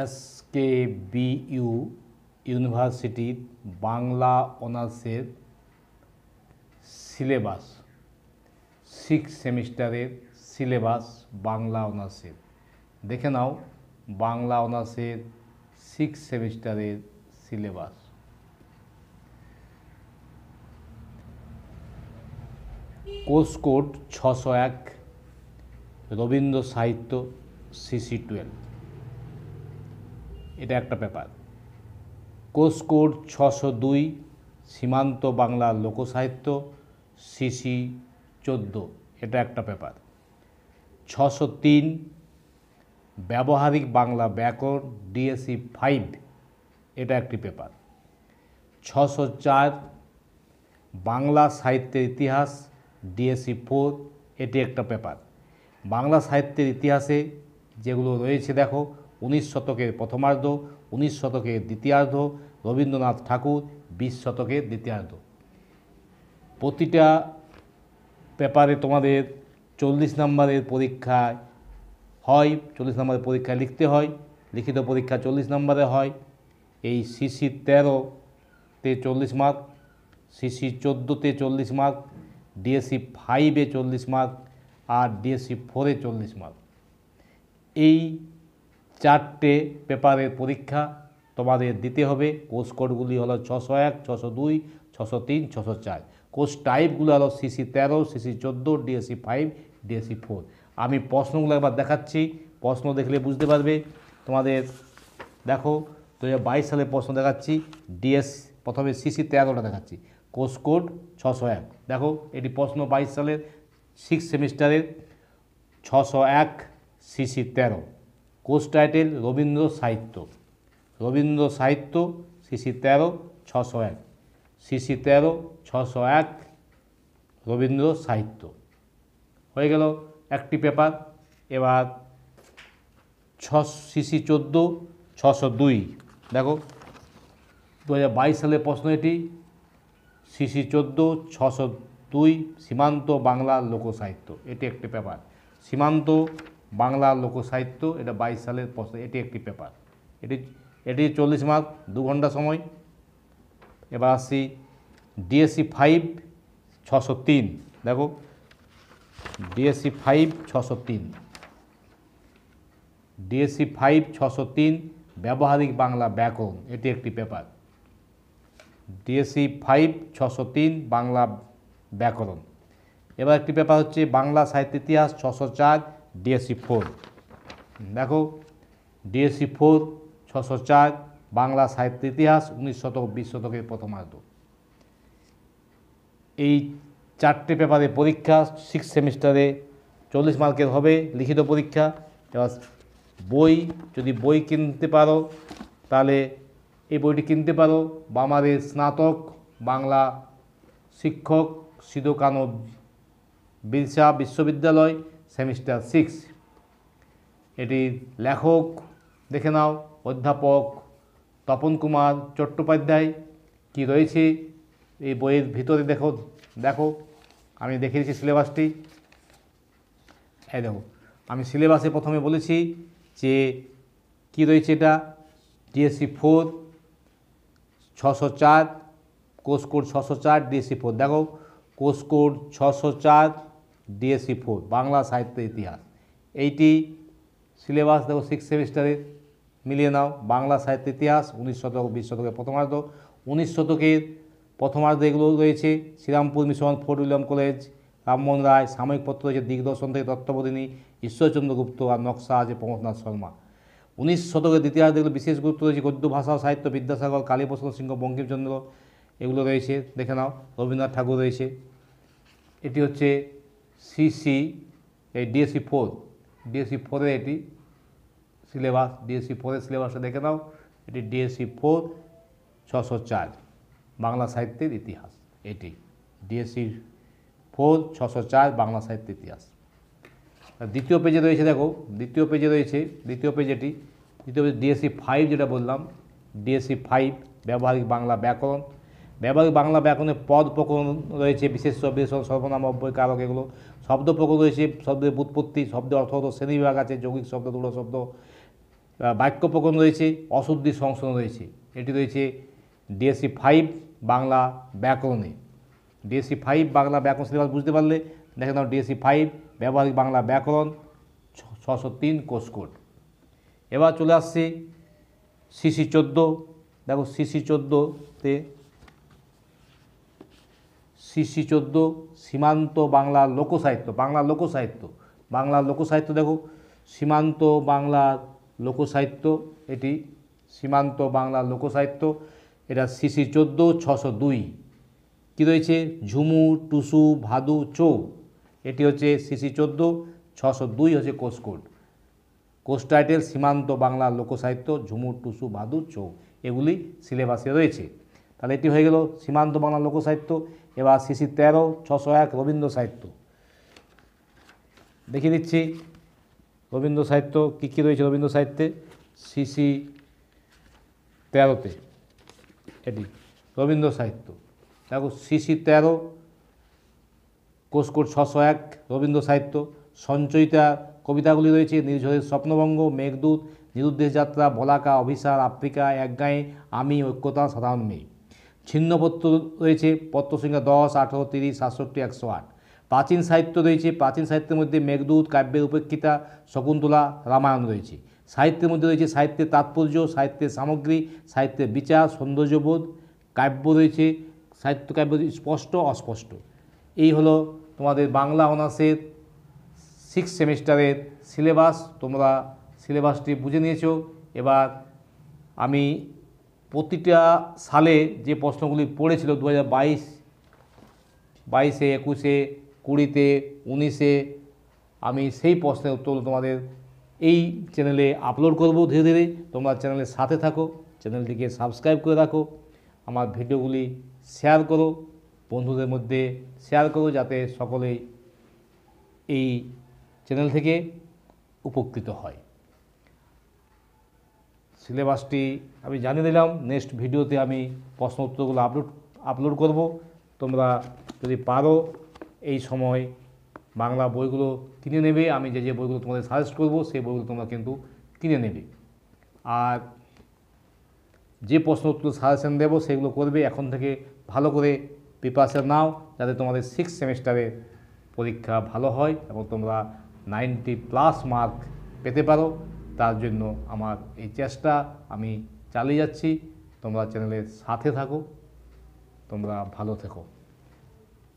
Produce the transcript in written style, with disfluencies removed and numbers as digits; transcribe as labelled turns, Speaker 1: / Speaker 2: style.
Speaker 1: SKBU ইউনিভার্সিটির বাংলা অনার্সের syllabus, 6 সেমিস্টারের সিলেবাস বাংলা অনার্সের। দেখে নাও বাংলা অনার্সের 6 সেমিস্টারের সিলেবাস। কোর্স কোড 601, রবীন্দ্র সাহিত্য CC12, এটা একটা পেপার। কোর্স কোড 602, সীমান্ত বাংলা লোকসাহিত্য CC14, এটা একটা পেপার। 603, ব্যবহারিক বাংলা ব্যাকরণ DSE5, এটা একটি পেপার। 604, বাংলা সাহিত্যের ইতিহাস DSE4, এটি একটা পেপার। বাংলা সাহিত্যের ইতিহাসে যেগুলো রয়েছে দেখো, 19 শতকের প্রথমার্ধ, 19 শতকের দ্বিতীয়ার্ধ, রবীন্দ্রনাথ ঠাকুর, 20 শতকের দ্বিতীয়ার্ধ। প্রতিটা পেপারে তোমাদের 40 নম্বরের পরীক্ষায় হয়, 40 নম্বরের পরীক্ষায় লিখতে হয়, লিখিত পরীক্ষা 40 নম্বরে হয়। এই CC13-তে 40 মার্ক, CC14-তে 40 মার্ক, DSE5-এ 40 মার্ক আর DSE4-এ 40 মার্ক। এই 4টে পেপারের পরীক্ষা তোমাদের দিতে হবে। কোর্স কোডগুলি হলো 601, 602, 603, 604। কোর্স টাইপগুলো হলো CC13, CC14, DSE5, DSE4। আমি প্রশ্নগুলো একবার দেখাচ্ছি, প্রশ্ন দেখলে বুঝতে পারবে। তোমাদের দেখো 2022 সালের প্রশ্ন দেখাচ্ছি। প্রথমে CC13টা দেখাচ্ছি, কোর্স কোড 601। দেখো এটি প্রশ্ন 22 সালের 6 সেমিস্টারের 601 CC13। কোর্স টাইটেল রবীন্দ্র সাহিত্য, রবীন্দ্র সাহিত্য CC13 601, CC13 601 রবীন্দ্র সাহিত্য হয়ে গেল একটি পেপার। এবার CC14 602, দেখো 2022 সালের প্রশ্ন এটি। CC14 602, সীমান্ত বাংলা লোকসাহিত্য, এটি একটি পেপার। সীমান্ত বাংলা লোকসাহিত্য, এটা 22 সালের প্রশ্ন, এটি একটি পেপার। এটি 40 মার্ক, 2 ঘন্টা সময়। এবার আসছি DSE5 603, দেখো DSE5 603, DSE5 603 ব্যবহারিক বাংলা ব্যাকরণ, এটি একটি পেপার। DSE5 603 বাংলা ব্যাকরণ। এবার একটি পেপার হচ্ছে বাংলা সাহিত্য ইতিহাস 604, DSE4, দেখো DSE4 604 বাংলা সাহিত্য ইতিহাস 19 শতক 20 শতকের প্রথমার্ধ। এই 4টে পেপারে পরীক্ষা 6 সেমিস্টারে 40 মার্কের হবে লিখিত পরীক্ষা। এবার বই, যদি বই কিনতে পারো তাহলে এই বইটি কিনতে পারো। বামারের স্নাতক বাংলা শিক্ষক সিধু কানু বিরসা বিশ্ববিদ্যালয়, সেমিস্টার 6। এটির লেখক দেখে নাও, অধ্যাপক তপন কুমার চট্টোপাধ্যায়। কি রয়েছে এই বইয়ের ভিতরে দেখো আমি দেখিয়েছি সিলেবাসটি। এই দেখো আমি সিলেবাসে প্রথমে বলেছি যে কি রয়েছে। এটা DSE4 604, কোর্স কোড 604, DSE4, দেখো কোর্স কোড 604, DSE4 বাংলা সাহিত্য ইতিহাস। এইটি সিলেবাস দেখো 6 সেমিস্টারে মিলিয়ে নাও। বাংলা সাহিত্য ইতিহাস 19 শতক 20 শতকের প্রথমার্ধ, 19 শতকের প্রথমার্ধ এগুলো রয়েছে। Serampore Mission, Fort William College, Rammohan Roy. সাময়িক পত্র রয়েছে দিগদর্শন থেকে তত্ত্ববোধিনী, ঈশ্বরচন্দ্র গুপ্ত আর নকশা আছে প্রমথনাথ শর্মা। 19 শতকের দ্বিতীয়ার্ধে এগুলো বিশেষ গুরুত্ব রয়েছে। গদ্য ভাষা ও সাহিত্য বিদ্যাসাগর, কালীপ্রসন্ন সিংহ, বঙ্কিমচন্দ্র, এগুলো রয়েছে দেখে নাও। রবীন্দ্রনাথ ঠাকুর রয়েছে। এটি হচ্ছে এই DSE4, DSE4-এর এটি সিলেবাস। DSE4-এর সিলেবাসটা দেখে নাও। এটি DSE4 604 বাংলা সাহিত্যের ইতিহাস। এটি DSE4 604 বাংলা সাহিত্যের ইতিহাস। দ্বিতীয় পেজে রয়েছে, দেখো দ্বিতীয় পেজে রয়েছে, দ্বিতীয় পেজ এটি, দ্বিতীয় পেজ DSE5 যেটা বললাম, DSE5 ব্যবহারিক বাংলা ব্যাকরণ। ব্যবহারিক বাংলা ব্যাকরণের পদ প্রকরণ রয়েছে, বিশেষ্য, বিশেষণ, সর্বনাম, অব্যয়, কারক, এগুলো। শব্দ প্রকরণ রয়েছে, শব্দের ব্যুৎপত্তি, শব্দের অর্থগত শ্রেণীবিভাগ আছে, যৌগিক শব্দ, দূঢ় শব্দ, বাক্য প্রকরণ রয়েছে, অশুদ্ধি সংশোধন রয়েছে। এটি রয়েছে ডিএসসি 5 বাংলা ব্যাকরণে। ডিএসসি 5 বাংলা ব্যাকরণ সিলেবাস বুঝতে পারলে দেখে নাও ডিএসসি 5 ব্যবহারিক বাংলা ব্যাকরণ 603 কোর্স কোড। এবার চলে আসছে সিসি 14। দেখো সিসি 14তে সিসি 14 সীমান্ত বাংলা লোকসাহিত্য। বাংলা লোকসাহিত্য দেখো সীমান্ত বাংলা লোকসাহিত্য, এটি সীমান্ত বাংলা লোকসাহিত্য, এটা সিসি 14 602। কী রয়েছে? ঝুমুর, টুসু, ভাদু, চৌ। এটি হচ্ছে সিসি 14 602 হচ্ছে কোর্স কোড। কোর্স টাইটেল সীমান্ত বাংলা লোকসাহিত্য, ঝুমুর, টুসু, ভাদু, চৌ, এগুলি সিলেবাসে রয়েছে। তাহলে এটি হয়ে গেল সীমান্ত বাংলা লোকসাহিত্য। এবার সিসি 13 601 রবীন্দ্র সাহিত্য দেখিয়ে দিচ্ছি। রবীন্দ্র সাহিত্য কী কী রয়েছে রবীন্দ্র সাহিত্যে? সিসি 13তে এটি রবীন্দ্র সাহিত্য। দেখো সিসি 13 কোর্স কোড 601 রবীন্দ্র সাহিত্য। সঞ্চয়িতা কবিতাগুলি রয়েছে নির্ঝরের স্বপ্নভঙ্গ, মেঘদূত, নিরুদ্দেশ যাত্রা, বলাকা, অভিসার, আফ্রিকা, একগাঁয়ে, আমি, ঐক্যতা, সাধারণ মেয়ে। ছিন্নপত্র রয়েছে পত্র সংখ্যা 10, 18, 30, 67, 108। প্রাচীন সাহিত্য রয়েছে। প্রাচীন সাহিত্যের মধ্যে মেঘদূত, কাব্যের উপেক্ষিতা, শকুন্তলা, রামায়ণ রয়েছে। সাহিত্যের মধ্যে রয়েছে সাহিত্যের তাৎপর্য, সাহিত্যের সামগ্রী, সাহিত্যের বিচার, সৌন্দর্যবোধ। কাব্য রয়েছে সাহিত্য, কাব্য স্পষ্ট অস্পষ্ট। এই হলো তোমাদের বাংলা অনার্সের 6 সেমিস্টারের সিলেবাস। তোমরা সিলেবাসটি বুঝে নিয়েছো। এবার আমি প্রতিটা সালে যে প্রশ্নগুলি পড়েছিল 2022, 22-এ, 21-এ, 20-তে, 19-এ, আমি সেই প্রশ্নের উত্তর তোমাদের এই চ্যানেলে আপলোড করব ধীরে ধীরে। তোমরা চ্যানেলের সাথে থাকো, চ্যানেলটিকে সাবস্ক্রাইব করে রাখো, আমার ভিডিওগুলি শেয়ার করো, বন্ধুদের মধ্যে শেয়ার করো, যাতে সকলেই এই চ্যানেল থেকে উপকৃত হয়। সিলেবাসটি আমি জানিয়ে দিলাম। নেক্সট ভিডিওতে আমি প্রশ্ন উত্তরগুলো আপলোড করব। তোমরা যদি পারো এই সময় বাংলা বইগুলো কিনে নেবে। আমি যে বইগুলো তোমাদের সাজেস্ট করব সেই বইগুলো তোমরা কিন্তু কিনে নেবে। আর যে প্রশ্ন উত্তর সাজেশন দেবো সেগুলো করবে। এখন থেকে ভালো করে প্রিপারেশন নাও, যাতে তোমাদের 6 সেমিস্টারের পরীক্ষা ভালো হয় এবং তোমরা 90+ মার্ক পেতে পারো। তার জন্য আমার এই চেষ্টা আমি চালিয়ে যাচ্ছি। তোমরা চ্যানেলের সাথে থাকো, তোমরা ভালো থেকো।